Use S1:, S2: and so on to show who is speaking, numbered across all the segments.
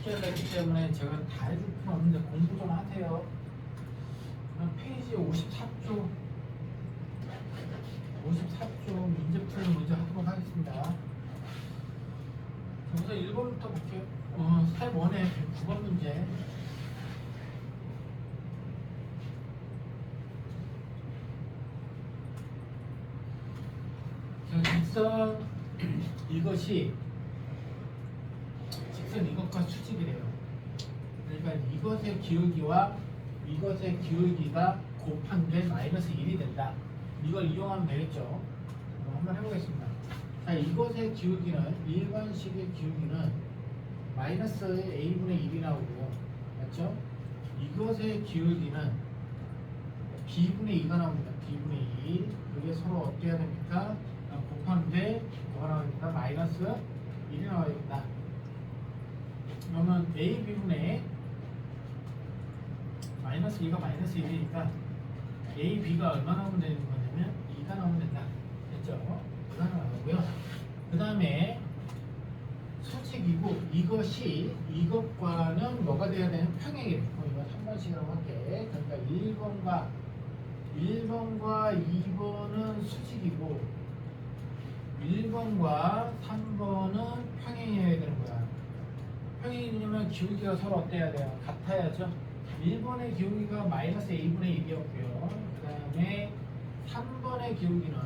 S1: 숙제가 있기 때문에 제가 다 해줄 필요는 없는데 공부 좀 하세요. 그럼 페이지 54쪽 문제 풀이 문제 하도록 하겠습니다. 우선 1번부터 볼게요. 스텝 1의 109번 문제. 직선 이것이 직선 이것과 수직이래요. 그러니까 이것의 기울기와 이것의 기울기가 곱한 게 마이너스 1이 된다. 이걸 이용하면 되겠죠. 한번 해보겠습니다. 자, 이것의 기울기는 일반식의 기울기는 마이너스 a분의 1이 나오고요. 맞죠? 이것의 기울기는 b분의 2가 나옵니다. b분의 2. 이게 서로 어떻게 해야 됩니까? 곱한데 뭐가 나옵니까? 마이너스 1이 나와야겠다. 그러면 a, b분의 마이너스 2가 마이너스 1이니까 a, b가 얼마 나오면 되는 거냐면 2가 나오면 된다. 됐죠? 2가 나오고요. 그 다음에 수직이고 이것이 이것과는 뭐가 돼야 되는 평행이래요. 이거 3번씩이라고 할게. 그러니까 1번과 2번은 수직이고 1번과 3번은 평행이어야 되는 거야. 평행이냐면 기울기가 서로 어때야 돼요? 같아야죠. 1번의 기울기가 마이너스 a분의 1이었고요. 그 다음에 3번의 기울기는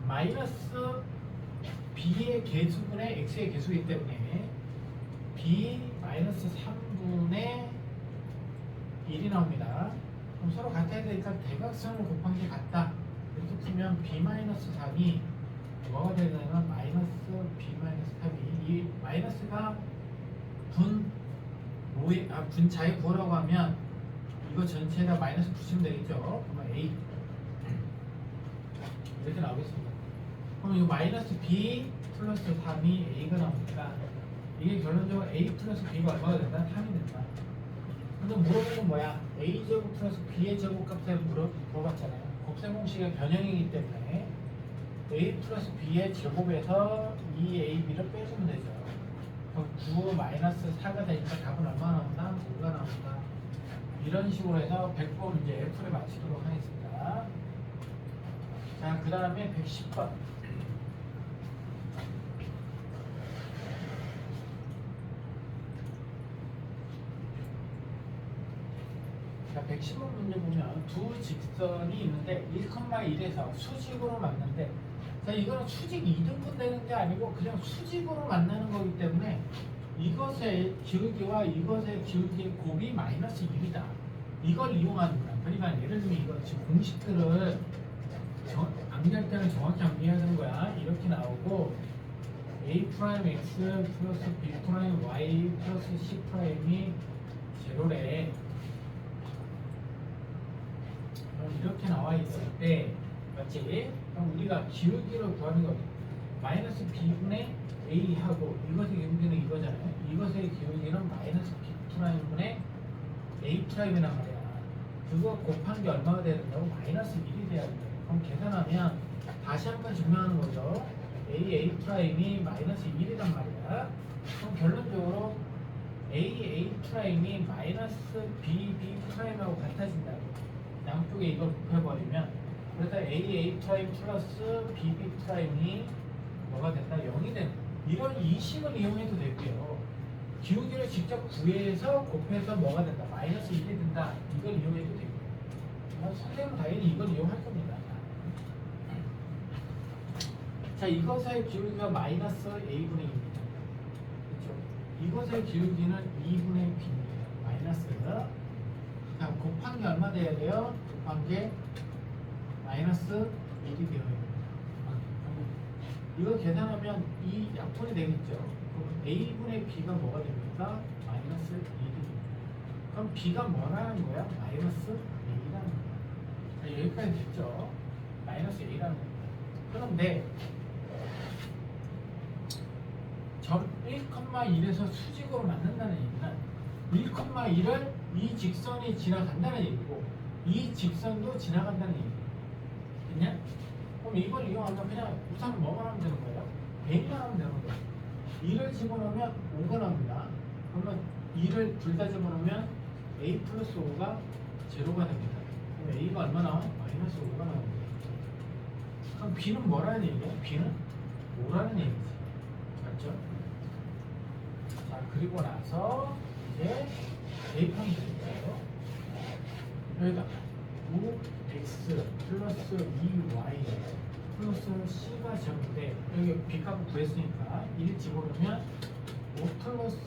S1: 마이너스 b의 개수분의 x의 개수이기 때문에 b 마이너스 3분의 1이 나옵니다. 그럼 서로 같아야 되니까 대각선을 곱한 게 같다. 이렇게 풀면 b 마이너스 3이 뭐가 되냐면 마이너스 b 마이너스 3이 이 마이너스가 분자의 구호라고 하면 이거 전체에다 마이너스 붙이면 되겠죠. 그러면 a 이렇게 나오겠습니다. 그럼 이거 마이너스 b 플러스 3이 a가 나오니까 이게 결론적으로 a 플러스 b가 얼마가 된다? 3이 된다. 근데 물어본 건 뭐야? a제곱 플러스 b의 제곱값을 물어봤잖아요. 곱셈 공식의 변형이기 때문에 a 플러스 b의 제곱에서 2ab를 빼주면 되죠. 그럼 9 마이너스 4가 되니까 답은 얼마 나온다? 5가 나온다. 이런 식으로 해서 100번 문제 F를 마치도록 하겠습니다. 자, 그 다음에 110번. 자, 110번 문제 보면 두 직선이 있는데 1,1에서 수직으로 만났는데, 자, 이거는 수직 2등분 되는 게 아니고 그냥 수직으로 만나는 거기 때문에 이것의 기울기와 이것의 기울기의 곱이 마이너스 1이다. 이걸 이용하는 거야. 그러니까 예를 들면 이거 지금 공식들을 암기할 때는 정확히 암기해야 되는 거야. 이렇게 나오고 a 프라임 x 플러스 b 프라임 y 플러스 c 프라임이 제로래. 그럼 이렇게 나와 있을 때 맞지? 그럼 우리가 기울기를 구하는 거 마이너스 b분의 a하고 이것의 기울기는 이거잖아요. 이것의 기울기는 마이너스 b 프라임분의 a 프라임이란 말이야. 그거 곱한 게 얼마가 돼야 된다고? 마이너스 1이 돼야 된다. 그럼 계산하면 다시 한번 증명하는 거죠. a 프라임이 마이너스 1이란 말이야. 그럼 결론적으로 a 프라임이 마이너스 b 프라임하고 같아진다. 양쪽에 이걸 곱해버리면 그래서 a 프라임 플러스 b 프라임이 뭐가 된다? 0이 된다. 이런 이식을 이용해도 되고요. 기울기를 직접 구해서 곱해서 뭐가 된다? 마이너스 1이 된다. 이걸 이용해도 되고요. 선생님은 당연히 이걸 이용할 겁니다. 자, 이것의 기울기가 마이너스 a분의 2입니다. 그렇죠? 이것의 기울기는 2분의 b입니다. 마이너스. 자, 곱한 게 얼마 돼야 돼요? 곱한 게 마이너스 1이 되어야 됩니다. 이거 계산하면 이 약분이 되겠죠. 그럼 a분의 b가 뭐가 됩니까? 마이너스 1이 됩니다. 그럼 b가 뭐라는 거야? 마이너스 a라는 거야. 자, 여기까지 됐죠? 마이너스 a라는 겁니다. 그런데 점 1,1에서 수직으로 만든다는 얘기는 1,1을 이 직선이 지나간다는 얘기고 이 직선도 지나간다는 얘기예요. 됐냐? 그럼 이걸 이용하면 그냥 우선 뭐만 하면 되는 거예요? 100만 하면 되는 거예요. 1을 집어넣으면 5가 나옵니다. 그러면 2를 둘 다 집어넣으면 a 플러스 5가 제로가 됩니다. 그럼 a가 얼마 나와? 마이너스 5가 나옵니다. 그럼 b는 뭐라는 얘기야? b는 5라는 얘기지. 맞죠? 자, 그리고 나서 이제 대입하면 되니까요. 여기다 5x 플러스 2y 플러스 c가 제곱인데 여기 b값을 구했으니까 1 집어넣으면 5 플러스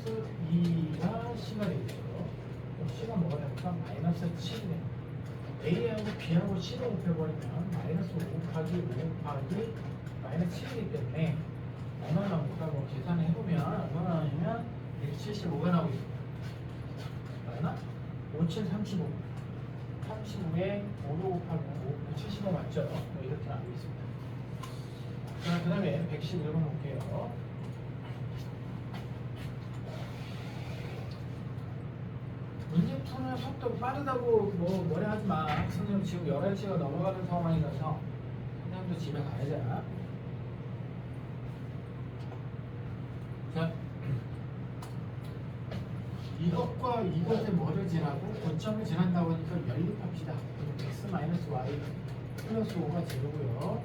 S1: 2가 c가 되겠죠. 그럼 c가 뭐가 됩니까? 마이너스 7이 됩니다. a하고 b하고 c를 곱해버리면 마이너스 5 곱하기 5 곱하기 마이너스 7이기 때문에 얼마 나옵니까? 뭐 계산을 해보면 얼마 나오냐면 175가 나오고 있습니다. 얼마? 57, 35. 35에 5로 곱하면 75 맞죠? 뭐 이렇게 나오고 있습니다. 자, 그 다음에 111번 볼게요. 문제 푸는 속도 빠르다고 뭐래 하지 마. 선생님 지금 11시가 넘어가는 상황이라서 선생님도 집에 가야잖아. 자, 이것과 이것의 뭐를 지나고 고점을 지난다고 하니까 연립합시다. x-y 플러스 5가 제로고요.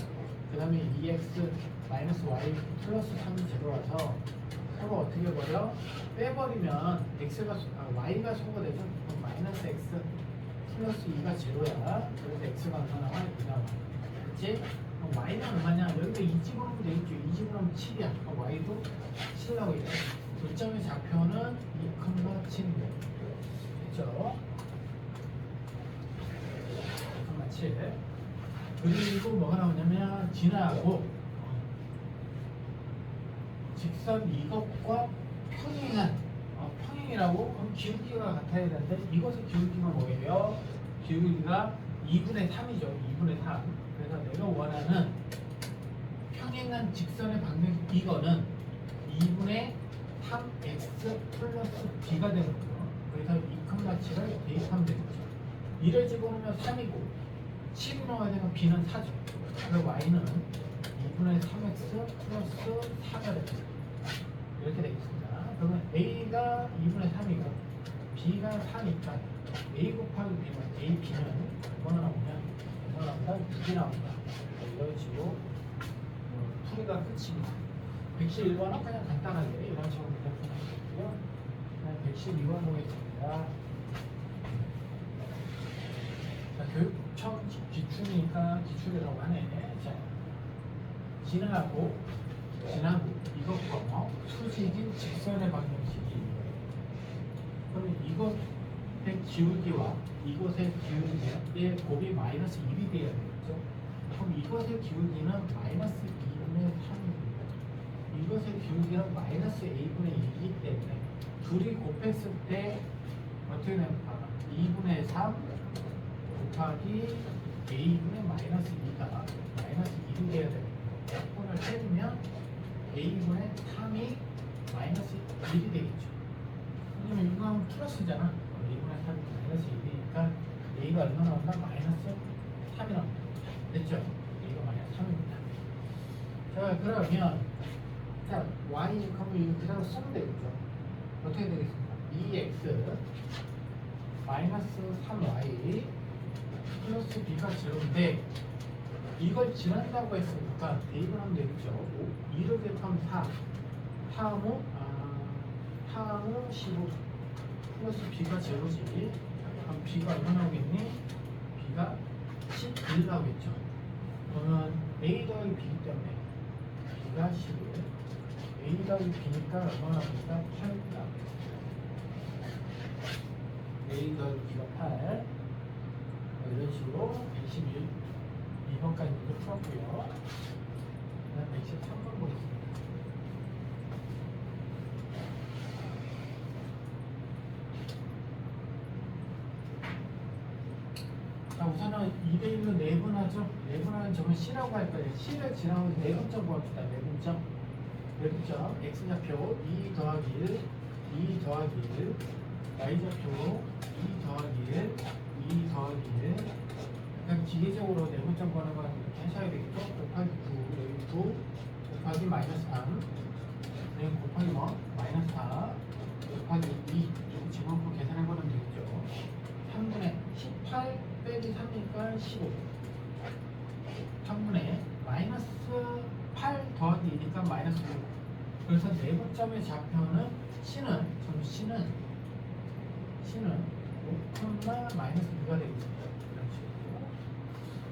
S1: 그 다음에 2x 마이너스 y 플러스 3이 제로라서 서로 어떻게 버려? 빼버리면 y가 소가 되죠. 그럼 마이너스 x 플러스 2가 제로야. 그래서 x가 얼마 나와? 2 나와. 그치? 그럼 y는 얼마냐? 여기가 2 집어넣으면 되겠죠. 2 집어넣으면 7이야. 그럼 y도 7 나오겠죠. 고점의 좌표는 2,7입니다. 됐죠? 2,7. 그리고 뭐가 나오냐면 지나고 직선 이것과 평행한 평행이라고 그럼 기울기가 같아야 되는데 이것의 기울기가 뭐예요? 기울기가 2분의 3이죠. 2분의 3. 그래서 내가 원하는 평행한 직선의 방향 이거는 2분의 3x 플러스 b가 되는 거죠. 그래서 2,7을 대입하면 되겠죠. 1을 집어넣으면 3이고 7이 나와야 되면 b는 4죠. 그래서 y는 2분의 3x 플러스 4가 됩니다. 이렇게 되겠습니다. 그러면 a가 2분의 3이고 b가 4니까 a 곱하기 b는 a, b는 얼마나 나오냐? 얼마나 나온다? 2개 나온다. 이런 식으로 풀이가 끝입니다. 111번은 그냥 간단하게 이런 식으로 풀어주고요. 112번 보겠습니다. 자, 교육청 기출이니까 기출이라고 하네. 자, 지나고 이것과 수직인 직선의 방정식이 그럼 이것의 기울기와 이것의 기울기의 곱이 마이너스 1이 돼야 되겠죠. 그럼 이것의 기울기는 마이너스 2분의 3입니다. 이것의 기울기는 마이너스 a분의 2이기 때문에 둘이 곱했을 때 어떻게 됩니까? 2분의 3 곱하기 a분의 마이너스 2가 마이너스 1이 돼야 됩니다. 약분을 때리면 a분의 3이 마이너스 1이 되겠죠. 왜냐면 이거 하면 플러스잖아. a분의 3이 마이너스 1이니까 a가 얼마 나온다? 마이너스 3이 나옵니다. 됐죠? a가 마이너스 3입니다. 자, 그러면 자, y 하면 이거 그대로 쓰면 되겠죠. 어떻게 되겠습니까? 2x 마이너스 3y 플러스 b가 제로인데 이걸 지난다고 했으니까 대입을 하면 되겠죠. 2를 대입하면 4 4무 15 플러스 b가 제로지. 그럼 b가 얼마 나오겠니? b가 11 나오겠죠. 그러면 a 더하기 b이기 때문에 b가 11 a 더하기 b니까 얼마 나옵니까? 8 나오겠죠. a 더하기 b가 8 이런 식으로 112번까지 풀었고요. 그 다음 113번 보겠습니다. 자, 우선은 2대1로 내분하죠. 내분하는 점은 C라고 할 거예요. C를 지나면 내분점 구합시다. 내분점. 내분점. X좌표 2 더하기 1, 2 더하기 1, Y좌표 2 더하기 1, 2 더하기 1. 그냥 기계적으로 내분점 구하는 건 이렇게 하셔야 되겠죠. 곱하기 9, 여기 9, 곱하기 마이너스 3. 여기 곱하기 뭐? 마이너스 4 곱하기 2 이거 집어넣고 계산해보면 되겠죠. 3분의 18 빼기 3이니까 15 3분의 마이너스 8 더하기 2니까 마이너스 5 그래서 네번점의 좌표는 C는 5, 마이너스 2가 되겠습니다. 이런 식으로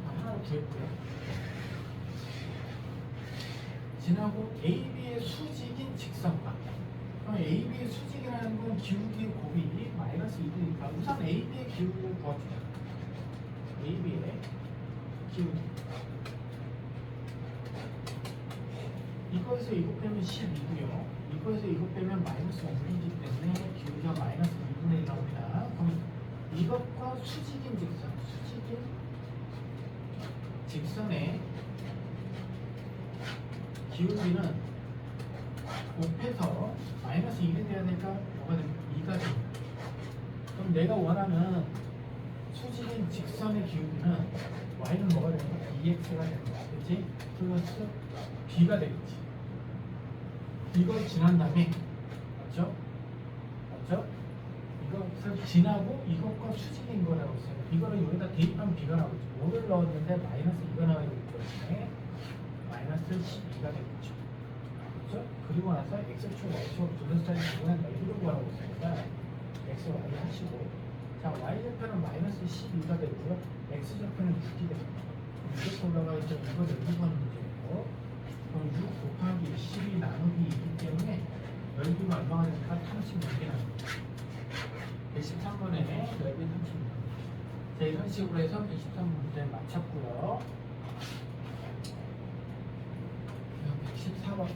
S1: 하나를 구했고요. 지나고 AB의 수직인 직선과 그럼 AB의 수직이라는 건 기울기의 곱이 마이너스 2니까 우선 AB의 기울기를 구합시다. AB의 기울기 이거에서 이거 빼면 12고요. 이거에서 이거 빼면 마이너스 5이기 때문에 기울기가 마이너스 2분의 1 나옵니다. 그럼 이것과 수직인 직선의 기울기는 곱해서 마이너스 1이 돼야 되니까 뭐가 됩니까? 2가 됩니다. 그럼 내가 원하는 수직인 직선의 기울기는 y는 뭐가 되는 거야? 2x가 되는 거야. 그렇지? 플러스 b가 되겠지. 이걸 지난 다음에 맞죠? 이것을 지나고 이것과 수직인 거라고 했어요. 이거를 여기다 대입하면 b가 나오죠. 5를 넣었는데 마이너스 2가 나와야 되기 때문에 마이너스 12가 되겠죠. 그렇죠? 그리고 나서 x축, y축 둘러싸인 부분의 넓이를 구하라고 했으니까 x, y 하시고 자, y좌표는 마이너스 12가 되고요. x좌표는 6이 됩니다. 이렇게 올라가 있죠. 이거 넓이 구하는 문제예요. 그럼 6 곱하기 12 나누기 2이기 때문에 넓이가 얼마가 되니까 36이 나옵니다. 113번에 넓이 36. 자, 이런 식으로 해서 113번 문제 맞췄고요. 114번.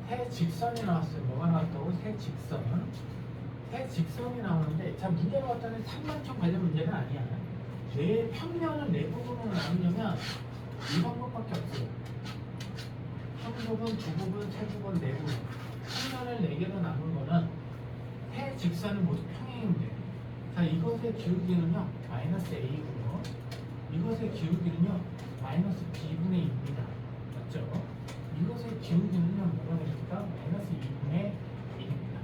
S1: 세 직선이 나왔어요. 뭐가 나왔다고? 세 직선이 나오는데, 자, 문제가 왔다는 3만점 관련 문제는 아니야. 내 평면을 네 부분으로 나누려면 이 방법밖에 없어요. 한 부분, 두 부분, 세 부분, 네 부분. 평면을 네 개로 나눈 거는 세 직선이 모두 평행인데, 자, 이것의 기울기는요, 마이너스 a고요. 이것의 기울기는요, 마이너스 b분의 2입니다. 맞죠? 이것의 기울기는요, 뭐가 됩니까? 마이너스 2분의 1입니다.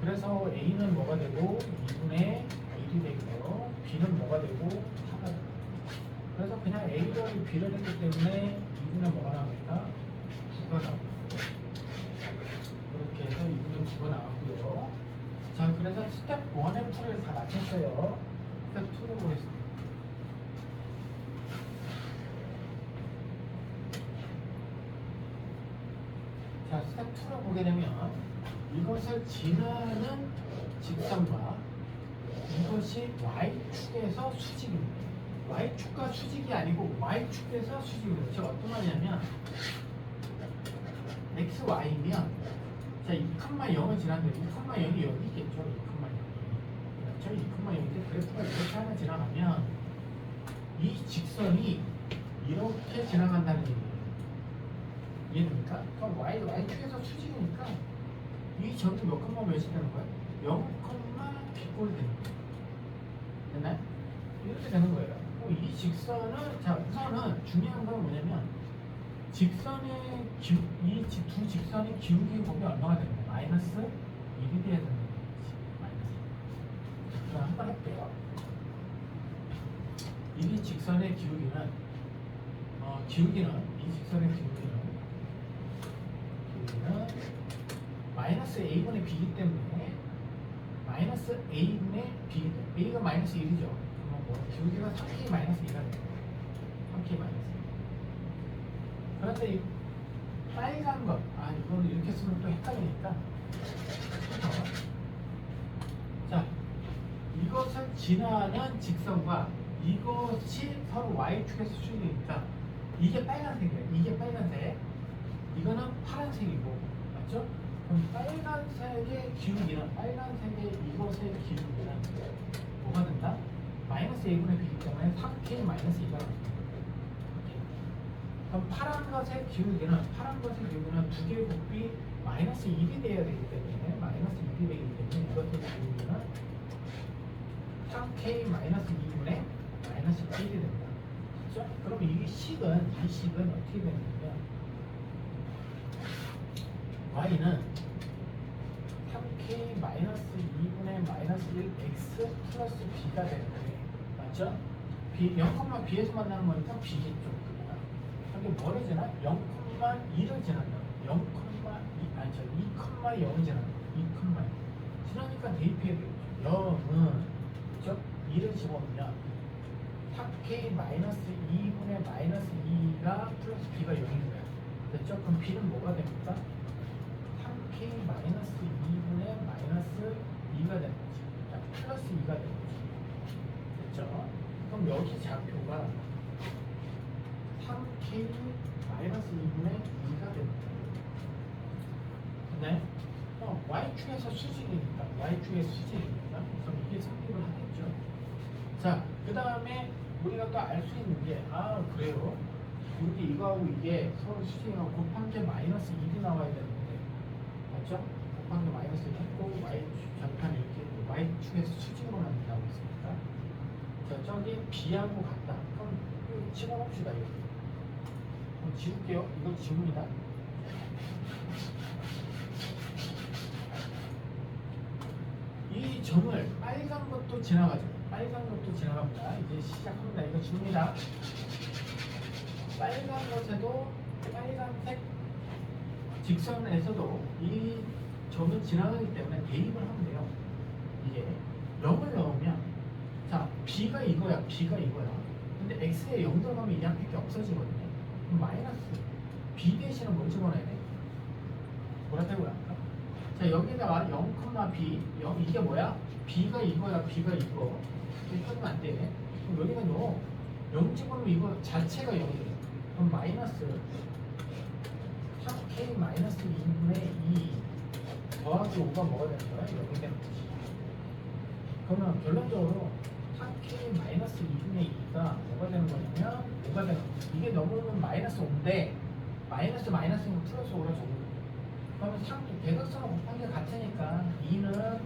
S1: 그래서 a는 뭐가 되고 2분의 1이 되고요. b는 뭐가 되고 4가 됩니다. 그래서 그냥 a를 b를 했기 때문에 2분의 뭐가 나옵니까? 9가 나옵니다. 이렇게 해서 2분의 9가 나왔고요. 자, 그래서 스텝 1의 풀을 다 마쳤어요. 스텝 2를 보겠습니다. 자, 스텝 2를 보게 되면 이것을 지나는 직선과 이것이 y축에서 수직입니다. y축과 수직이 아니고 y축에서 수직입니다. 제가 어떤 말이냐면 x, y면 자, 2,0을 지났는데 2,0이 여기 있겠죠. 2,0이 그렇죠? 2,0인데 그래프가 이렇게 하나 지나가면 이 직선이 이렇게 지나간다는 얘기예요. 이해됩니까? 그럼 y축에서 수직이니까 이 점이 몇 콤마 몇이 되는 거야? 0, b꼴이 되는 거예요. 됐나요? 이렇게 되는 거예요. 이 직선은, 자, 우선은 중요한 건 뭐냐면 직선의 이 두 직선의 기울기 곱이 얼마가 되는 거예요? 마이너스 1이 돼야 되는 거예요. 마이너스 1. 그럼 한번 해볼게요. 이 직선의 기울기는 이 직선의 기울기는 마이너스 a분의 b이기 때문에 마이너스 a분의 b, a가 마이너스 1이죠. 그러면 뭐 기울기가 3k 마이너스 2가 됩니다. 3k 마이너스 2. 그런데 이 빨간 것, 이거를 이렇게 쓰면 또 헷갈리니까. 자, 이것을 지나는 직선과 이것이 서로 y축에서 수직이니까 이게 빨간색이에요. 이게 빨간색. 이거는 파란색이고, 맞죠? 그럼 빨간색의 기울기는, 빨간색의 이것의 기울기는 뭐가 된다? 마이너스 a분의 b이기 때문에 3k 마이너스 2가 나옵니다. 그럼 파란 것의 기울기는 두 개의 곱이 마이너스 1이 돼야 되기 때문에 마이너스 1이 되기 때문에 이것의 기울기는 3k 마이너스 2분의 마이너스 1이 됩니다. 그렇죠? 그럼 이 식은 어떻게 되느냐? y는 3k 마이너스 2분의 마이너스 1 x 플러스 b가 되는 거예요. 맞죠? b 0,b에서 만나는 거니까 b겠죠. 근데 뭐를 지나? 0,2를 지난다. 0,2 아니 저 2,0을 지난다. 2,0 지나니까 대입해야 되겠죠. 0은 그죠? 2를 집어넣으면 3k 마이너스 2분의 마이너스 2가 플러스 b가 0인 거야. 됐죠? 그럼 b는 뭐가 됩니까? 3k 마이너스 2분의 마이너스 2가 되는 거지. 자, 플러스 2가 되는 거지. 됐죠? 그럼 여기 좌표가 3k 마이너스 2분의 2가 되는 거야. 네? y축에서 수직이니까 y축에서 수직이니까 그럼 이게 성립을 하겠죠. 자, 그 다음에 우리가 또 알 수 있는 게 그래요. 여기 이거하고 이게 서로 수직이랑 곱한 게 마이너스 1이 나와야 되는데 맞죠? 곱한 게 마이너스 1 했고 y축 전판에 이렇게 y축에서 수직으로 나오고 있으니까 자, 저기 b하고 같다. 그럼 이거 집어봅시다. 이거 그럼 지울게요. 이거 지웁니다. 이 점을 빨간 것도 지나가죠. 빨간 것도 지나갑니다. 이제 시작합니다. 이거 줍니다. 빨간 것에도 빨간색 직선에서도 이 점은 지나가기 때문에 대입을 하면 돼요. 이게 0을 넣으면 자 b가 이거야. b가 이거야. 근데 x에 0 들어가면 이 앞에 없어지거든요. 그럼 마이너스 b 대신에 뭘 집어넣어야 돼? 뭐라고요? 자 여기다가 0,b 0 이게 뭐야? b가 이거야. b가 이거 이렇게 하면 안 돼. 그럼 여기는 0 집어넣으면 이거 자체가 0이에요. 그럼 마이너스 3k 마이너스 2분의 2 더하기 5가 뭐가 되는 거야? 여기 되는 거지. 그러면 결론적으로 3k 마이너스 2분의 2가 뭐가 되는 거냐면 5가 되는 거지. 이게 넘어오면 마이너스 5인데 마이너스는 플러스 5로 적은 거예요. 그러면 대각선을 곱한 게 같으니까 2는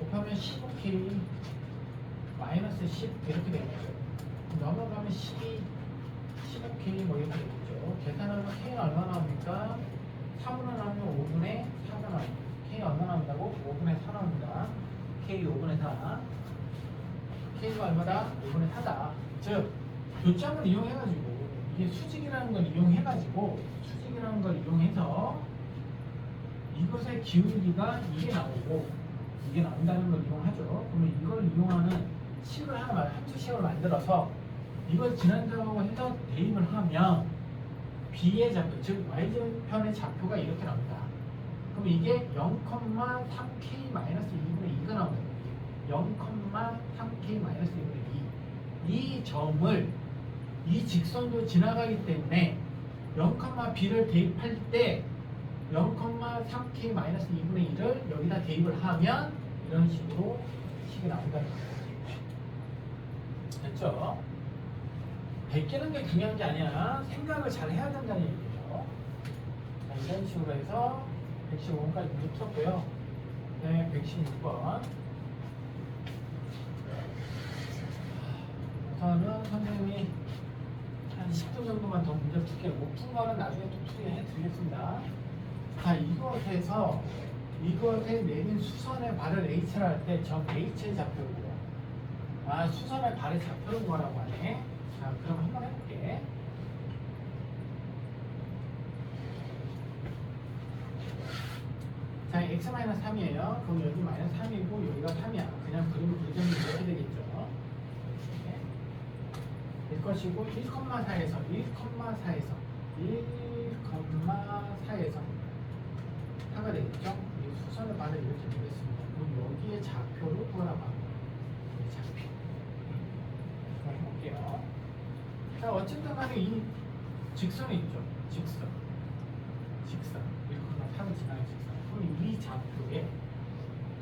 S1: 곱하면 15k 마이너스 10 이렇게 되는 거죠. 넘어가면 12 15k 뭐 이렇게 되겠죠. 계산하면 k는 얼마 나옵니까? 3으로 나오면 5분의 4가 나옵니다. k 얼마 나온다고? 5분의 4 나옵니다. k 5분의 4 k가 얼마다? 5분의 4다. 즉 교점을 이용해가지고 이게 수직이라는 걸 이용해가지고 수직이라는 걸 이용해서 이것의 기울기가 이게 나오고 이게 나온다는 걸 이용하죠. 그러면 이걸 이용하는 식을 하나 함수식을 만들어서 이걸 지난다고 해서 대입을 하면 b의 좌표, 즉 y편의 좌표가 이렇게 나옵니다. 그럼 이게 0,3k 마이너스 2분의 2가 나옵니다. 0,3k 마이너스 2분의 2. 이 점을 이 직선도 지나가기 때문에 0,b를 대입할 때 0,3k 마이너스 2분의 2를 여기다 대입을 하면 이런 식으로 식이 나온다는 거예요. 됐죠? 베끼는 게 중요한 게 아니야. 생각을 잘 해야 된다는 얘기죠. 자, 이런 식으로 해서 115번까지 문제 풀었고요. 네, 116번. 우선은 선생님이 한 10분 정도만 더 문제 풀게요. 못 푼 거는 나중에 또 풀이해 드리겠습니다. 자, 이것에 내린 수선의 발을 H를 할 때 점 H의 좌표고요. 수선의 발의 좌표는 뭐라고 하네. 자, 그럼 한번 해볼게. 자, x-3이에요. 그럼 여기 마이너스 3이고 여기가 3이야. 그냥 그림을 그리자면 이렇게 되겠죠. 될 것이고 1,4에서 4가 되겠죠. 이 수선의 반을 이렇게 보겠습니다. 그럼 여기에 좌표로 돌아봐. 좌표. 한번 해볼게요. 자, 어쨌든 간에 이 직선이 있죠. 직선. 1,4를 지나는 직선. 그럼 이 좌표에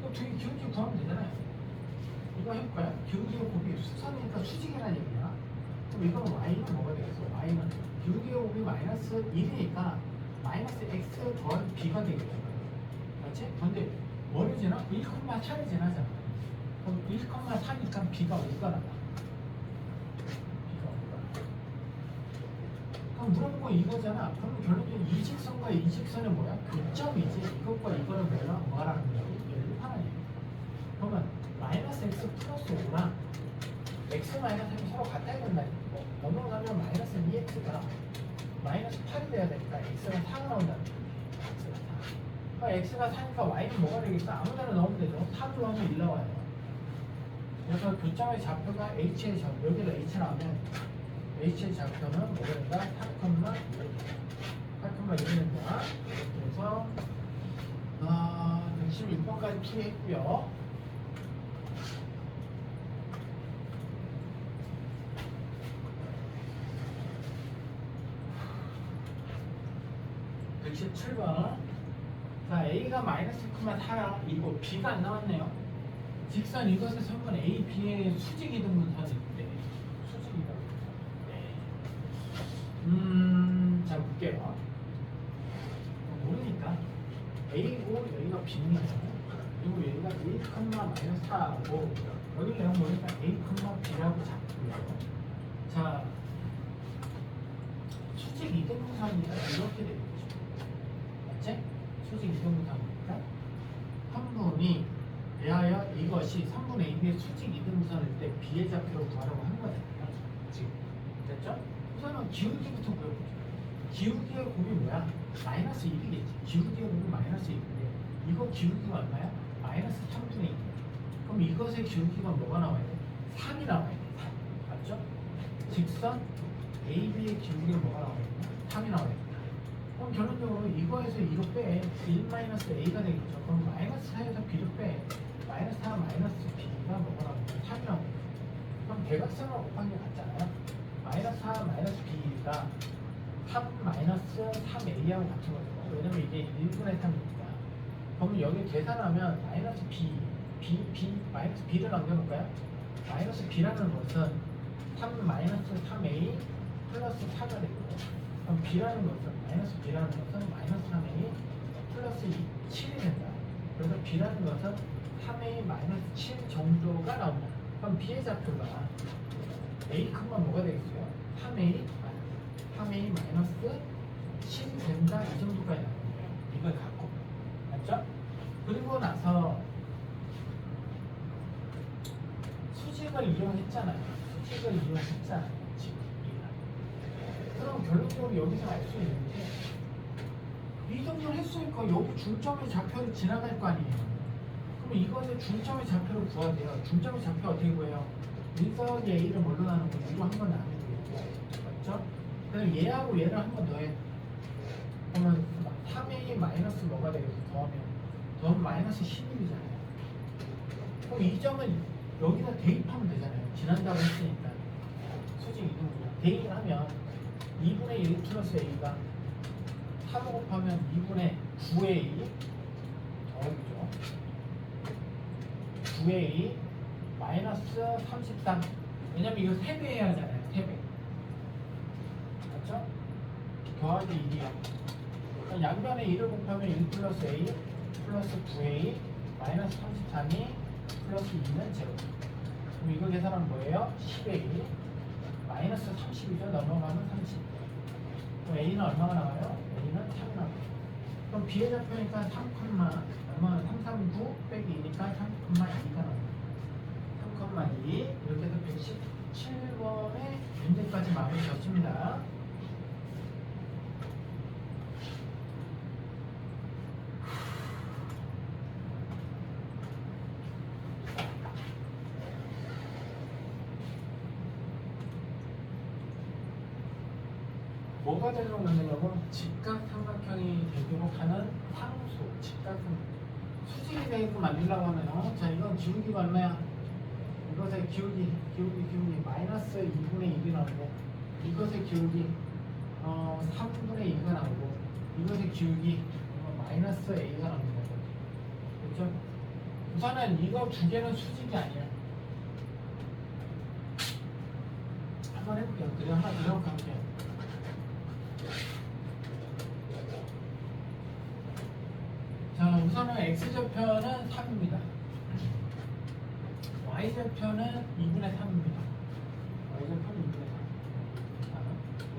S1: 또 두 개 기울기 구하면 되잖아요. 이거 해볼까요? 기울기가 곱이 수선이니까 수직이라는 얘기야. 그럼 이거는 y는 뭐가 되겠어? y는 기울기가 곱이 마이너스 1이니까 마이너스 x 더하기 b가 되겠죠. 맞지? 근데 뭐를 지나? 1,4를 지나잖아. 그럼 1,4니까 b가 5가 나와. 그럼 물어본 거 이거잖아. 그럼 결국엔 이 직선과 이 직선은 뭐야? 교점이지. 이것과 이거를 뭐라는 거지? 연립하는. 그러면 마이너스 x 플러스 5랑 x 마이너스 3이 서로 같아야 된다니까. 넘어가면 마이너스 2x가 마이너스 8이 돼야 되니까 x가 4가 나온다는 거야. x가 4. 그러니까 x가 4니까 y는 뭐가 되겠어? 아무 데나 넣으면 되죠. 4로 넣으면 1 나와요. 그래서 교점의 좌표가 h의 좌표, 여기도 h 나오면 h의 좌표는 뭐가 된다? 8,1이 된다. 그래서 116번까지 풀이했고요. 그 7번. 자, A가 마이너스 4야. 이거 B가 안 나왔네요. 직선 이것의 성분 A, B의 수직 이등분선일 때. 수직 이등분선. 네. 자, 볼게요. 모르니까. A고 여기가 B입니다. 그리고 여기가 A, 마이너스 4하고 여기 내용 보니까 A, B라고 잡고요. 자, 수직 이등분선이니까 이렇게 되겠죠. 맞지? 수직 이등분선이니까 한 분이 대하여 이것이 3분의 AB의 수직 이등분선일 때 B의 좌표로 구하라고 하는 거잖아요. 지금 됐죠? 우선은 기울기부터 구해보죠. 기울기의 곱이 뭐야? 마이너스 1이겠지. 기울기의 곱이 마이너스 1인데 이거 기울기가 얼마야? 마이너스 3분의 1. 그럼 이것의 기울기가 뭐가 나와야 돼? 3이 나와야 돼. 3. 맞죠? 직선 AB의 기울기가 뭐가 나와야 돼? 3이 나와야 돼. 그럼 결론적으로 이거에서 이거 빼 1-a가 되겠죠. 그럼 마이너스 4에서 b를 빼 마이너스 4 마이너스 b가 뭐가 나오죠? 3이 나오죠. 그럼 대각선을 곱한 게 같잖아요. 마이너스 4 마이너스 b가 3 마이너스 3a하고 같은 거죠. 왜냐면 이게 1분의 3이니까. 그러면 여기 계산하면 마이너스 b 마이너스 b를 남겨볼까요? 마이너스 b라는 것은 3 마이너스 3a 플러스 4가 되고, 그럼 b라는 것은 마이너스 b라는 것은 마이너스 3a 플러스 7이 된다. 그래서 b라는 것은 3a 마이너스 7 정도가 나온다. 그럼 b의 좌표가 a 뭐가 되겠어요? 3a 마이너스 7이 된다. 이 정도까지 나오는 거예요. 이걸 갖고. 맞죠? 그리고 나서 수직을 이용했잖아요. 지금. 그럼 결론적으로 여기서 알 수 있는 게 이 정도를 했으니까 여기 중점의 좌표를 지나갈 거 아니에요. 그럼 이것의 중점의 좌표를 구해야 돼요. 중점의 좌표 어떻게 구해요? 일석의 A를 뭘로 나누는 거예요? 이거 한 번 나누는 거예요. 맞죠? 그래서 얘하고 얘를 한 번 더해. 그러면 3A 마이너스 뭐가 되겠어? 더하면 마이너스 11이잖아요. 그럼 이 점은 여기다 대입하면 되잖아요. 지난다고 했으니까. 수직 이동구나. 대입을 하면 2분의 1 플러스 A가 3 곱하면 2분의 9A 더하기죠. 9A 마이너스 33. 왜냐면 이거 3배 해야 하잖아요. 3배. 맞죠? 더하기 1이요. 양변에 1을 곱하면 1 플러스 A 플러스 9A 마이너스 33이 플러스 2는 제로. 그럼 이거 계산하면 뭐예요? 10A 마이너스 30이죠. 넘어가면 30. 그럼 A는 얼마가 나와요? A는 3이 나와요. 그럼 B의 좌표니까 3, 얼마나 339 빼기 2니까 3,2가 나와요. 3,2 이렇게 해서 117번의 문제까지 마무리 졌습니다. 뭐가 되도록 만들려고? 직각삼각형이 되도록 하는 상수, 직각삼각형. 수직이 되게끔 만들려고 하면, 자, 이건 기울기가 얼마야? 이것의 기울기 마이너스 2분의 1이 나오고, 이것의 기울기 3분의 2가 나오고, 이것의 기울기 마이너스 a가 나오는 거죠. 그렇죠? 우선은 이거 두 개는 수직이 아니야. 한번 해볼게요. 그래 하나 이렇게 할게요. 자, 우선은 x좌표는 3입니다. y좌표는 2분의 3입니다. y좌표는 2분의 3.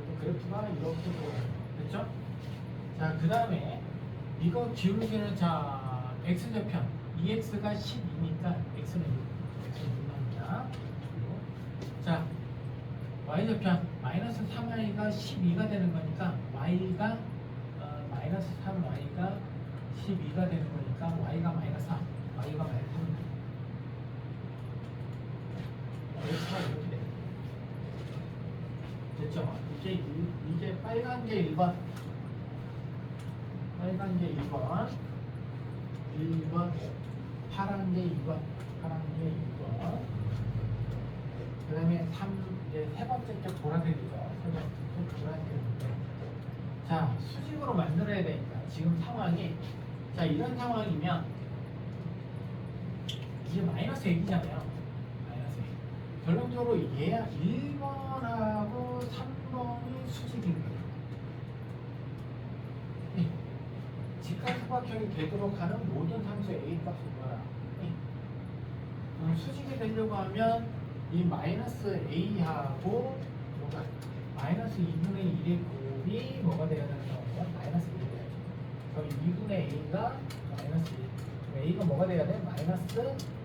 S1: 이렇게 그래프가 이렇게 돌아가요. 됐죠? 자, 그 다음에 이거 기울기는 자 x좌편 2x가 12니까 x는 6 나옵니다. 자, y좌편 마이너스 3y가 12가 되는 거니까 y가 마이너스 3y가 12가 되는 거니까 y가 마이너스 3, y가 마이너스 3입니다. x가 이렇게 돼요. 됐죠? 이제 빨간 게 1번, 빨간 게 2번, 1번, 파란 게 2번, 파란 게 2번. 그 다음에 이제 세 번째 쪽 보라색이죠. 세 번째 쪽 보라색인데. 자, 수직으로 만들어야 되니까 지금 상황이, 자, 이런 상황이면 이게 마이너스 1이잖아요. 마이너스 1. 결론적으로 얘 1번하고 3번이 수직인 거예요. 직각삼각형이 되도록 하는 모든 함수 A 값을 구하라. 수직이 되려고 하면 이 마이너스 A하고 뭐가 마이너스 2분의 1의 곱이 뭐가 되어야 된다고 하면 마이너스 1이 돼야죠. 그럼 2분의 A가 마이너스 1. A가 뭐가 돼야 돼? 마이너스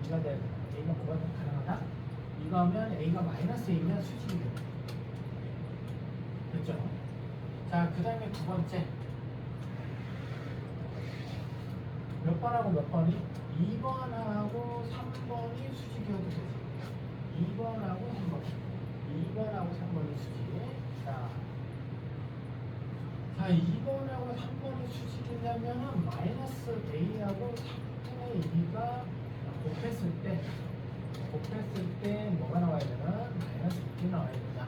S1: 2가 돼야 돼. A가 뭐가 가능하다? 이거 하면 A가 마이너스 2면 수직이 됩니다. 됐죠? 자, 그 다음에 두 번째. 몇 번하고 몇 번이? 2번하고 3번이 수직이어도 되지. 2번하고 3번. 2번하고 3번이 수직. 자, 2번하고 3번이 수직이냐면은 마이너스 A하고 3분의 2가 곱했을 때 뭐가 나와야 되나? 마이너스 2가 나와야 된다.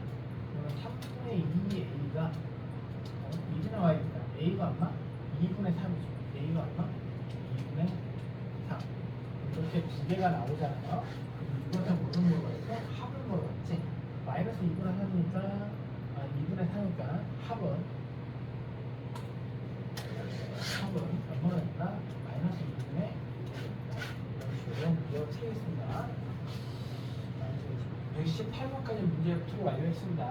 S1: 그러면 3분의 2 A가 2가 나와야 된다. A가 얼마? 2분의 3이죠. A가 얼마? 2분의 3. 이렇게 두 개가 나오잖아요. 이것을 모르는 거가 있어? 합을 물어봤지. 마이너스 2분의 3이니까 2분의 3이니까 합은 얼마나 된다? 마이너스 2분의 이런 식으로 치겠습니다. 118번까지 문제 풀이 완료했습니다.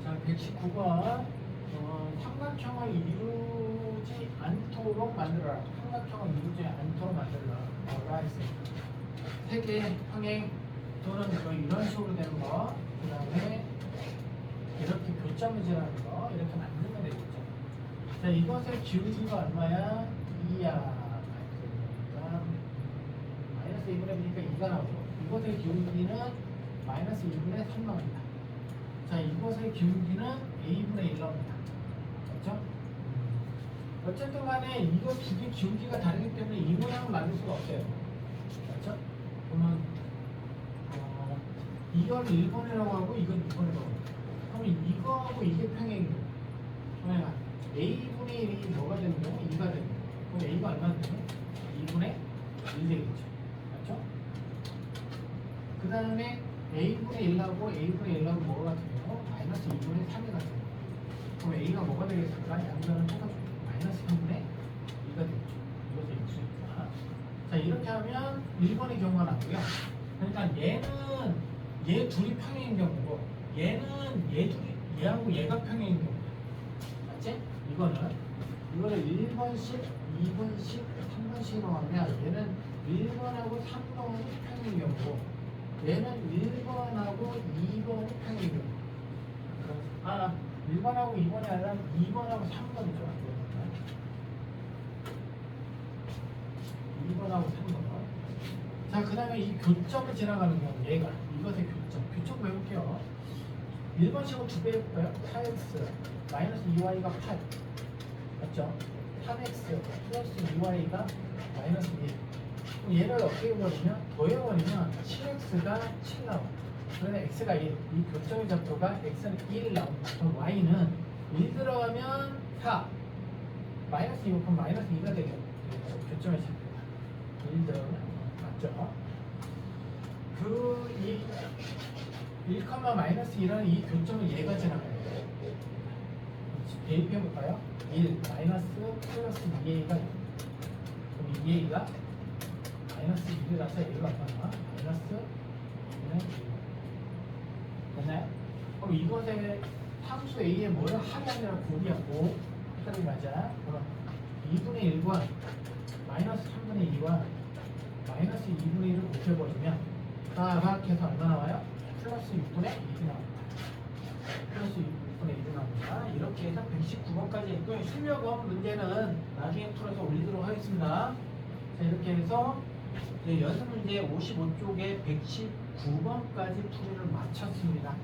S1: 자, 119번 삼각형을 이루지 않도록 만들어라. 삼각형을 이루지 않도록 만들어라 했습니다. 세개 평행 또는 이런 식으로 되는 거, 그 다음에 이렇게 교점을 지나는 거, 이렇게 만들면 되겠죠. 자, 이것의 기울기가 얼마야? 2야. 마이너스 2분의 2니까 2가 나오고, 이것의 기울기는 마이너스 2분의 3 나옵니다. 자, 이것의 기울기는 A분의 1 나옵니다. 그렇죠? 어쨌든 간에 이거 두 개 기울기가 다르기 때문에 이 모양을 만들 수가 없어요. 그렇죠? 그러면 이걸 1번이라고 하고 이건 2번이라고 하고, 그러면 이거하고 이게 평행이고, 그러면 A분의 1이 뭐가 되는 거고? 2가 되는 거고. 그럼 A가 얼마나 되죠? 2분의 1 되겠죠. 맞죠? 그 다음에 A분의 1하고 A분의 1하고 뭐가 같으면 마이너스 2분의 3이 같아요. 그럼 A가 뭐가 되겠을까? 양변은 똑같죠. 마이너스 3분의 2가 되겠죠. 이것도 X니까. 자, 이렇게 하면 1번의 경우가 나고요. 그러니까 얘 둘이 평행인 경우고, 얘하고 얘가 평행인 경우. 맞지? 이거를 1번씩, 2번씩, 3번씩으로 하면 얘는 1번하고 3번이 평행인 경우고, 얘는 1번하고 2번이 평행인 경우. 1번하고 2번이 아니라 2번하고 3번이죠. 2번하고 3번. 자, 그 다음에 이 교점을 지나가는 경우, 얘가 이것의 교점 외울게요. 1번식으로 2배 해볼까요? 4x 마이너스 2y가 8 맞죠? 3x 플러스 2y가 마이너스 1. 그럼 얘를 어떻게 버리면 더해버리면 7x가 7 나와. 그러면 x가 1. 이 교점의 좌표가 x는 1 나옵니다. 그럼 y는 1 들어가면 4 마이너스 2 그럼 마이너스 2가 되겠죠. 교점의 좌표가 1 들어가면 맞죠? 이 1, 마이너스 1하는 이 교점을 얘가 지나가요. 대입해볼까요? 1 마이너스 플러스 2a가 그럼 2a가 마이너스 1이라서 a가 얼마나? 마이너스 2분의 1 됐나요? 그럼 이것에 함수 a에 뭐를 합이 아니라 곱이야 곱 헷갈리지 말자. 그럼 2분의 1과 마이너스 3분의 2와 마이너스 2분의 1을 곱해버리면 따라해서 얼마 나와요? 플러스 6분의 1이 나옵니다. 플러스 6분의 1이 나옵니다. 이렇게 해서 119번까지 했고요. 실력은 문제는 나중에 풀어서 올리도록 하겠습니다. 자, 이렇게 해서 이제 연습 문제 55쪽에 119번까지 풀이를 마쳤습니다.